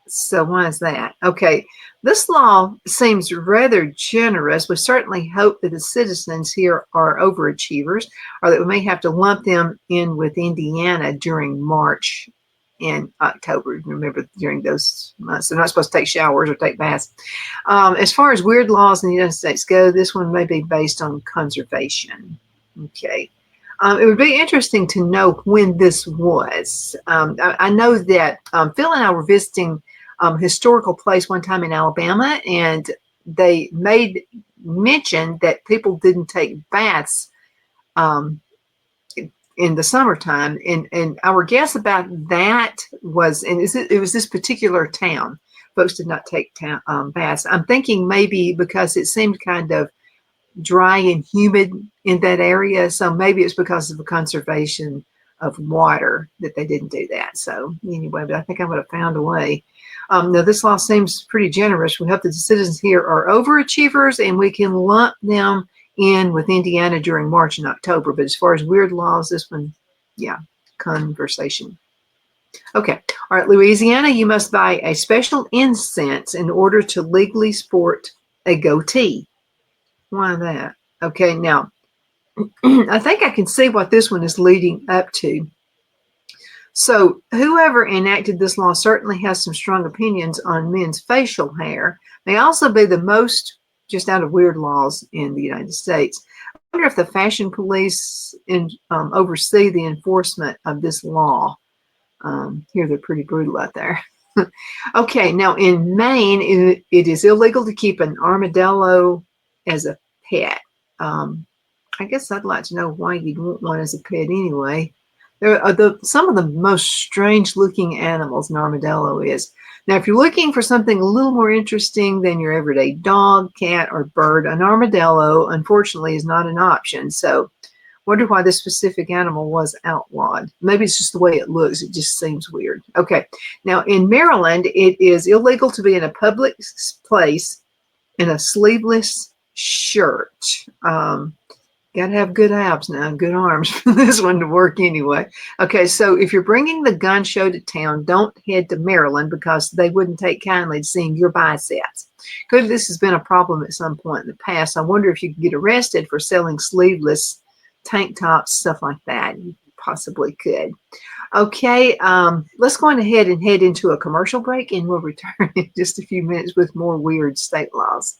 So why is that? Okay, this law seems rather generous. We certainly hope that the citizens here are overachievers, or that we may have to lump them in with Indiana during March and October. Remember, during those months, they're not supposed to take showers or take baths. As far as weird laws in the United States go, this one may be based on conservation. Okay. It would be interesting to know when this was. I know that Phil and I were visiting historical place one time in Alabama, and they made mention that people didn't take baths in the summertime. And our guess about that was, and it was this particular town. Folks did not take baths. I'm thinking maybe because it seemed kind of dry and humid in that area. So maybe it's because of the conservation of water that they didn't do that. So anyway, but I think I would have found a way. Now, this law seems pretty generous. We hope that the citizens here are overachievers and we can lump them in with Indiana during March and October. But as far as weird laws, this one, yeah, conversation. Okay. All right, Louisiana, you must buy a special incense in order to legally sport a goatee. Why that? Okay, now, I think I can see what this one is leading up to. So whoever enacted this law certainly has some strong opinions on men's facial hair. May also be the most just out of weird laws in the United States. I wonder if the fashion police oversee the enforcement of this law. Here they're pretty brutal out there. Okay, now in Maine, it is illegal to keep an armadillo as a pet. I guess I'd like to know why you'd want one as a pet anyway. There are some of the most strange looking animals an armadillo is. Now, if you're looking for something a little more interesting than your everyday dog, cat, or bird, an armadillo, unfortunately, is not an option. So wonder why this specific animal was outlawed. Maybe it's just the way it looks. It just seems weird. Okay. Now, in Maryland, it is illegal to be in a public place and a sleeveless shirt. Got to have good abs now, good arms for this one to work anyway. Okay, so if you're bringing the gun show to town, don't head to Maryland because they wouldn't take kindly to seeing your biceps. Clearly, this has been a problem at some point in the past. I wonder if you could get arrested for selling sleeveless tank tops, stuff like that. You possibly could. Okay, let's go on ahead and head into a commercial break, and we'll return in just a few minutes with more weird state laws.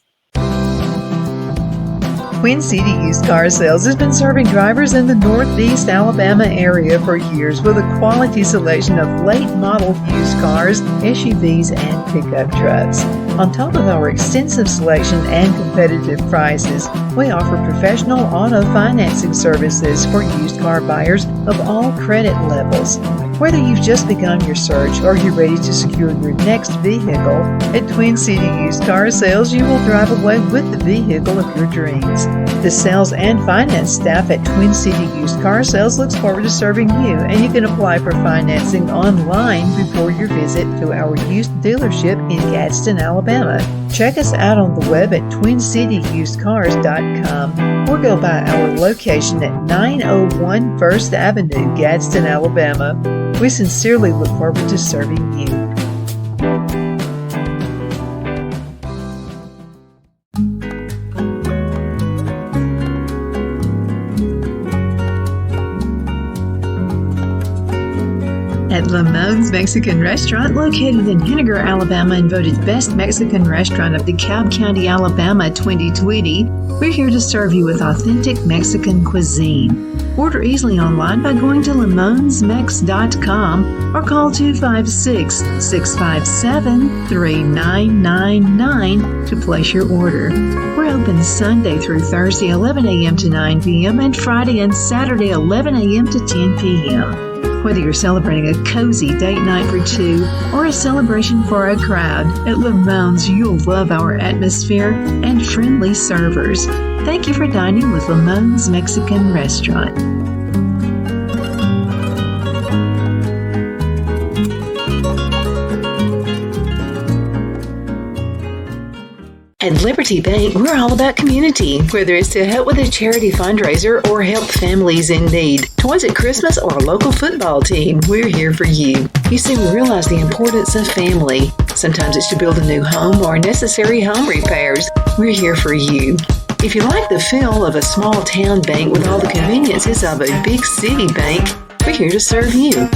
Twin City Used Car Sales has been serving drivers in the Northeast Alabama area for years with a quality selection of late model used cars, SUVs, and pickup trucks. On top of our extensive selection and competitive prices, we offer professional auto financing services for used car buyers of all credit levels. Whether you've just begun your search or you're ready to secure your next vehicle, at Twin City Used Car Sales, you will drive away with the vehicle of your dreams. The sales and finance staff at Twin City Used Car Sales looks forward to serving you, and you can apply for financing online before your visit to our used dealership in Gadsden, Alabama. Check us out on the web at twincityusedcars.com or go by our location at 901 First Avenue, Gadsden, Alabama. We sincerely look forward to serving you. At Lamone's Mexican Restaurant, located in Henniger, Alabama, and voted Best Mexican Restaurant of DeKalb County, Alabama 2020, we're here to serve you with authentic Mexican cuisine. Order easily online by going to lamonsmex.com or call 256-657-3999 to place your order. We're open Sunday through Thursday 11 a.m. to 9 p.m. and Friday and Saturday 11 a.m. to 10 p.m. Whether you're celebrating a cozy date night for two or a celebration for a crowd, at Lamone's you'll love our atmosphere and friendly servers. Thank you for dining with Lamone's Mexican Restaurant. At Liberty Bank, we're all about community, whether it's to help with a charity fundraiser or help families in need. Toys at Christmas or a local football team, we're here for you. You see, we realize the importance of family. Sometimes it's to build a new home or necessary home repairs. We're here for you. If you like the feel of a small town bank with all the conveniences of a big city bank, we're here to serve you.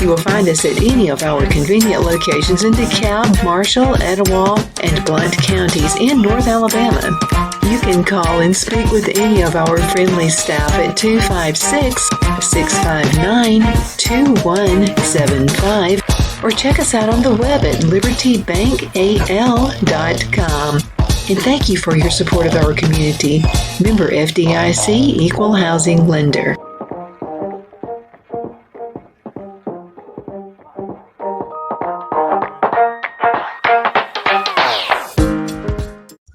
You will find us at any of our convenient locations in DeKalb, Marshall, Etowah, and Blount counties in North Alabama. You can call and speak with any of our friendly staff at 256-659-2175 or check us out on the web at libertybankal.com. And thank you for your support of our community. Member FDIC Equal Housing Lender.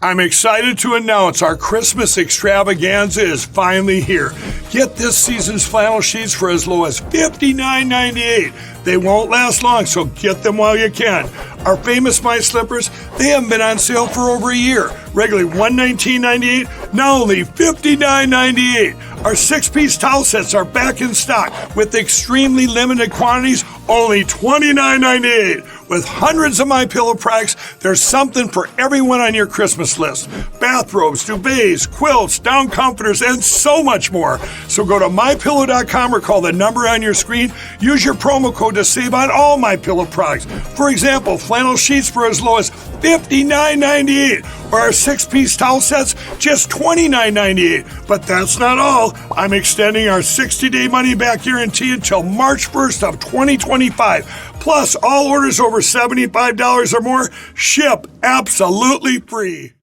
I'm excited to announce our Christmas extravaganza is finally here. Get this season's flannel sheets for as low as $59.98. They won't last long, so get them while you can. Our famous My Slippers, they haven't been on sale for over a year. Regularly $119.98, now only $59.98. Our 6-piece towel sets are back in stock with extremely limited quantities, only $29.98. With hundreds of MyPillow products, there's something for everyone on your Christmas list. Bathrobes, duvets, quilts, down comforters, and so much more. So go to MyPillow.com or call the number on your screen. Use your promo code to save on all MyPillow products. For example, flannel sheets for as low as $59.98, or our 6-piece towel sets, just $29.98. But that's not all. I'm extending our 60-day money-back guarantee until March 1st of 2025. Plus, all orders over $75 or more ship absolutely free.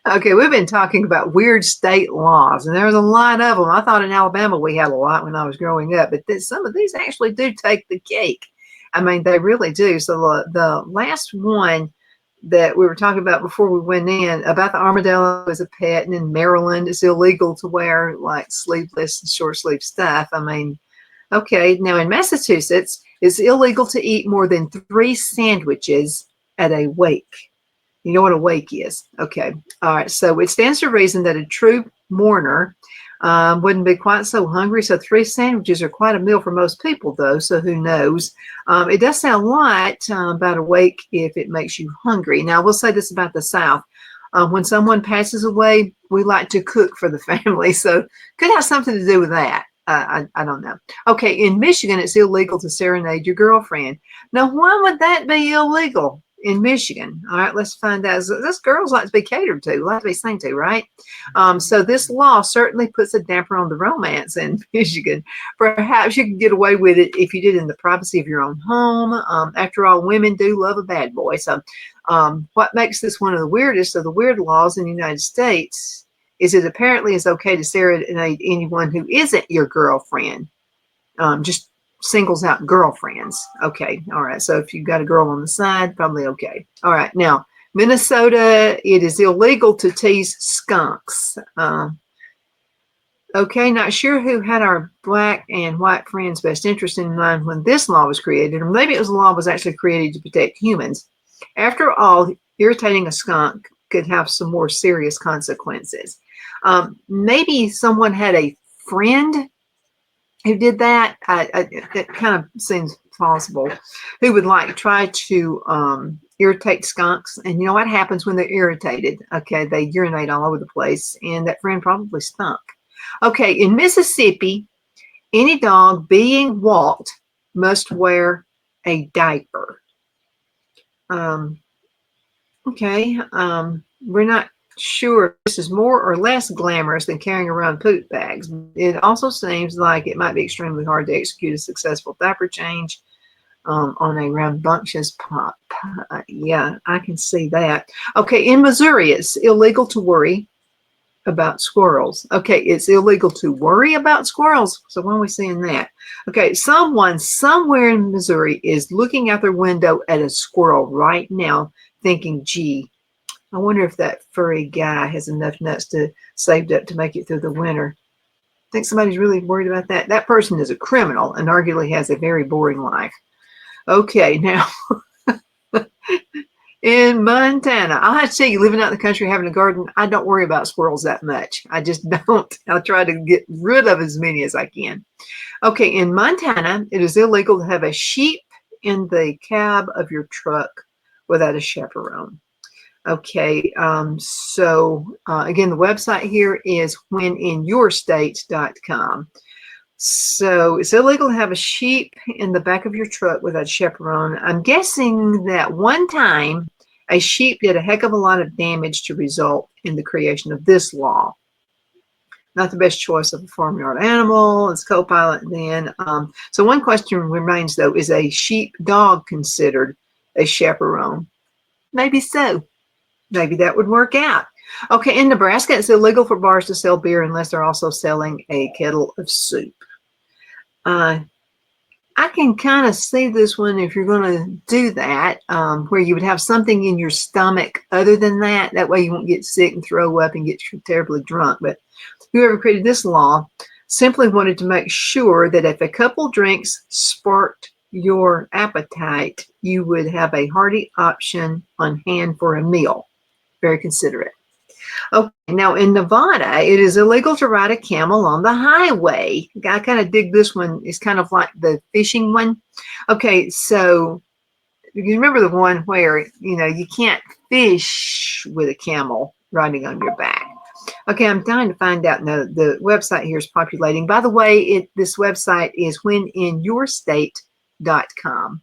Okay, we've been talking about weird state laws, and there's a lot of them. I thought in Alabama we had a lot when I was growing up, but some of these actually do take the cake. I mean, they really do. So the last one that we were talking about before we went in about the armadillo as a pet, and in Maryland it's illegal to wear like sleeveless and short sleeve stuff. I mean, okay, now in Massachusetts, it's illegal to eat more than 3 sandwiches at a wake. You know what a wake is. Okay. All right. So it stands to reason that a true mourner wouldn't be quite so hungry. So 3 sandwiches are quite a meal for most people, though. So who knows? It does sound light about a wake if it makes you hungry. Now, I will say this about the South. When someone passes away, we like to cook for the family. So could have something to do with that. I don't know. Okay, in Michigan, it's illegal to serenade your girlfriend. Now, why would that be illegal in Michigan? All right, let's find out. Those girls like to be catered to, like to be sung to, right? So this law certainly puts a damper on the romance in Michigan. Perhaps you could get away with it if you did in the privacy of your own home. After all, women do love a bad boy. So what makes this one of the weirdest of the weird laws in the United States is it apparently is okay to serenade anyone who isn't your girlfriend. Just singles out girlfriends. Okay. All right. So if you've got a girl on the side, probably okay. All right. Now, Minnesota, it is illegal to tease skunks. Okay. Not sure who had our black and white friends' best interest in mind when this law was created, or maybe it was a law was actually created to protect humans. After all, irritating a skunk could have some more serious consequences. Maybe someone had a friend who did that. It kind of seems plausible. Who would like try to irritate skunks? And you know what happens when they're irritated? Okay, they urinate all over the place, and that friend probably stunk. Okay, in Mississippi, any dog being walked must wear a diaper. Okay, we're not sure if this is more or less glamorous than carrying around poop bags. It also seems like it might be extremely hard to execute a successful diaper change on a rambunctious pup. Yeah, I can see that. Okay, in Missouri, it's illegal to worry about squirrels. Okay, it's illegal to worry about squirrels. So when are we seeing that? Okay, someone somewhere in Missouri is looking out their window at a squirrel right now thinking, gee, I wonder if that furry guy has enough nuts to saved up to make it through the winter. Think somebody's really worried about that? That person is a criminal and arguably has a very boring life. Okay, now in Montana, I'll have to tell you, living out in the country, having a garden, I don't worry about squirrels that much. I just don't. I'll try to get rid of as many as I can. Okay, in Montana, it is illegal to have a sheep in the cab of your truck without a chaperone. Okay, again, the website here is whenInYourState.com. So it's illegal to have a sheep in the back of your truck without a chaperone. I'm guessing that one time a sheep did a heck of a lot of damage to result in the creation of this law. Not the best choice of a farmyard animal as co-pilot then. So one question remains, though, is a sheep dog considered a chaperone? Maybe so. Maybe that would work out. Okay, in Nebraska, it's illegal for bars to sell beer unless they're also selling a kettle of soup. I can kind of see this one if you're going to do that, where you would have something in your stomach other than that. That way you won't get sick and throw up and get terribly drunk. But whoever created this law simply wanted to make sure that if a couple drinks sparked your appetite, you would have a hearty option on hand for a meal. Very considerate. Okay, now in Nevada, it is illegal to ride a camel on the highway. I kind of dig this one. It's kind of like the fishing one. Okay, so you remember the one where, you can't fish with a camel riding on your back. Okay, I'm trying to find out. No, the website here is populating. By the way, this website is whenInYourState.com.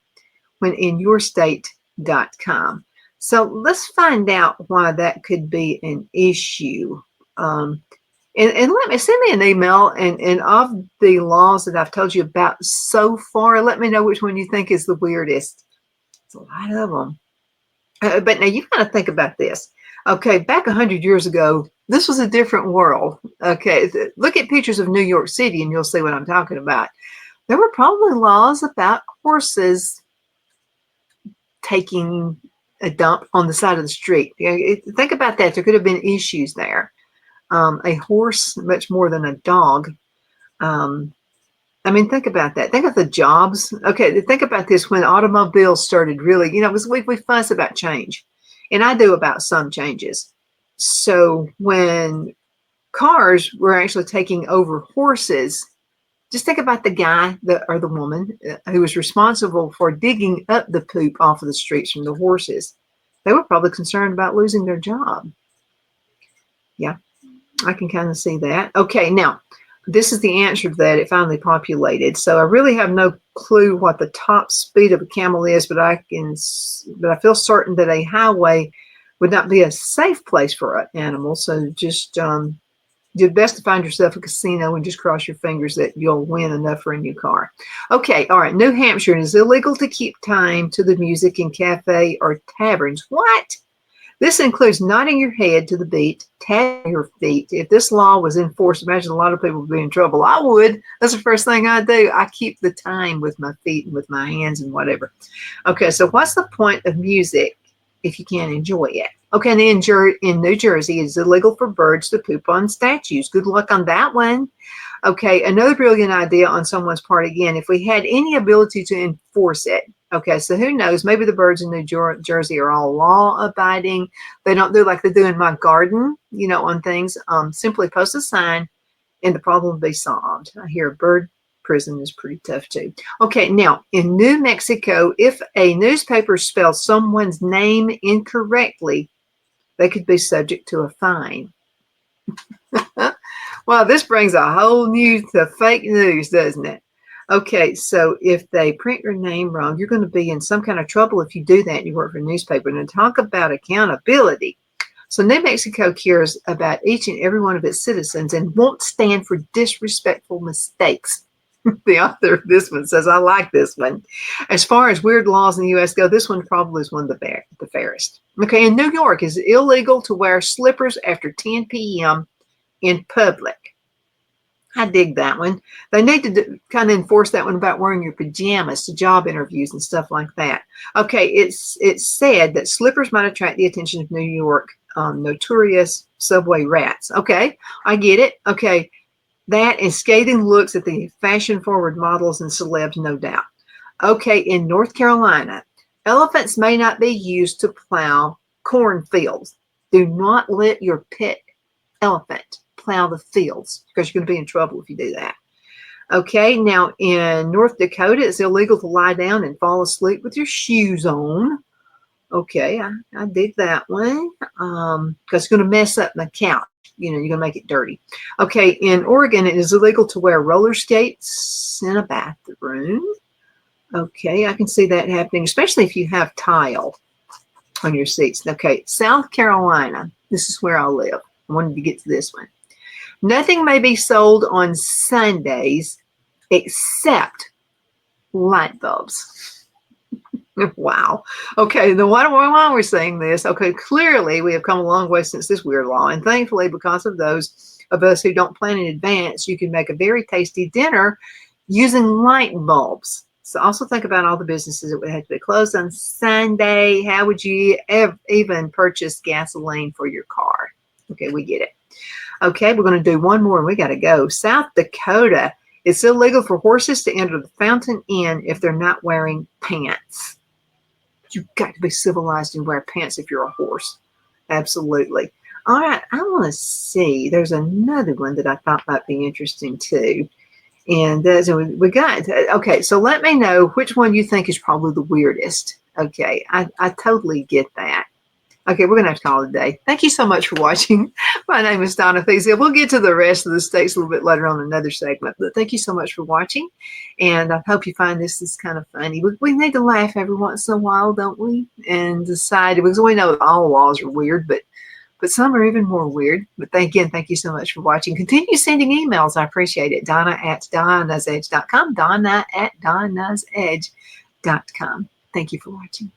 WhenInYourState.com. So let's find out why that could be an issue. And send me an email and of the laws that I've told you about so far, let me know which one you think is the weirdest. It's a lot of them. But now you've got to think about this. Okay, back 100 years ago, this was a different world. Okay, look at pictures of New York City and you'll see what I'm talking about. There were probably laws about horses taking a dump on the side of the street. Think about that. There could have been issues there. A horse, much more than a dog. Think about that. Think of the jobs. Okay, think about this. When automobiles started really, we fuss about change. And I do about some changes. So when cars were actually taking over horses, just think about the guy or the woman who was responsible for digging up the poop off of the streets from the horses. They were probably concerned about losing their job. Yeah, I can kind of see that. Okay, now, this is the answer to that. It finally populated. So I really have no clue what the top speed of a camel is, but I feel certain that a highway would not be a safe place for an animal. So just do best to find yourself a casino and just cross your fingers that you'll win enough for a new car. Okay, all right. New Hampshire, it is illegal to keep time to the music in cafe or taverns. What? This includes nodding your head to the beat, tapping your feet. If this law was enforced, imagine a lot of people would be in trouble. I would. That's the first thing I do. I keep the time with my feet and with my hands and whatever. Okay, so what's the point of music if you can't enjoy it? Okay, and in New Jersey, it's illegal for birds to poop on statues. Good luck on that one. Okay, another brilliant idea on someone's part again. If we had any ability to enforce it, okay, so who knows? Maybe the birds in New Jersey are all law-abiding. They don't do like they do in my garden, on things. Simply post a sign, and the problem will be solved. I hear a bird prison is pretty tough too. Okay, now in New Mexico, if a newspaper spells someone's name incorrectly, they could be subject to a fine. Well, this brings a whole new to fake news, doesn't it? Okay, so if they print your name wrong, you're going to be in some kind of trouble if you do that and you work for a newspaper. And talk about accountability. So New Mexico cares about each and every one of its citizens and won't stand for disrespectful mistakes. The author of this one says, I like this one. As far as weird laws in the U.S. go, this one probably is one of the fairest. Okay, in New York, it's illegal to wear slippers after 10 p.m. in public. I dig that one. They need to kind of enforce that one about wearing your pajamas to job interviews and stuff like that. Okay, it's said that slippers might attract the attention of New York notorious subway rats. Okay, I get it. Okay, that and scathing looks at the fashion-forward models and celebs, no doubt. Okay, in North Carolina, elephants may not be used to plow cornfields. Do not let your pet elephant plow the fields because you're going to be in trouble if you do that. Okay, now in North Dakota, it's illegal to lie down and fall asleep with your shoes on. Okay, I dig that one because it's going to mess up my couch. You're going to make it dirty. Okay, in Oregon, it is illegal to wear roller skates in a bathroom. Okay, I can see that happening, especially if you have tile on your seats. Okay, South Carolina, this is where I live. I wanted to get to this one. Nothing may be sold on Sundays except light bulbs. Wow. Okay, then why are we saying this? Okay, clearly we have come a long way since this weird law, and thankfully, because of those of us who don't plan in advance, you can make a very tasty dinner using light bulbs. So also think about all the businesses that would have to be closed on Sunday. How would you even purchase gasoline for your car? Okay, we get it. Okay, we're going to do one more and we got to go. South Dakota, it's illegal for horses to enter the Fountain Inn if they're not wearing pants. You've got to be civilized and wear pants if you're a horse. Absolutely. All right, I want to see. There's another one that I thought might be interesting too. And so we got, okay, so let me know which one you think is probably the weirdest. Okay, I totally get that. Okay, we're going to have to call it a day. Thank you so much for watching. My name is Donna. We'll get to the rest of the states a little bit later on in another segment. But thank you so much for watching. And I hope you find this is kind of funny. We need to laugh every once in a while, don't we? And decide, because we know that all laws are weird, but some are even more weird. But again, thank you so much for watching. Continue sending emails. I appreciate it. Donna@donnasedge.com. Donna@donnasedge.com. Thank you for watching.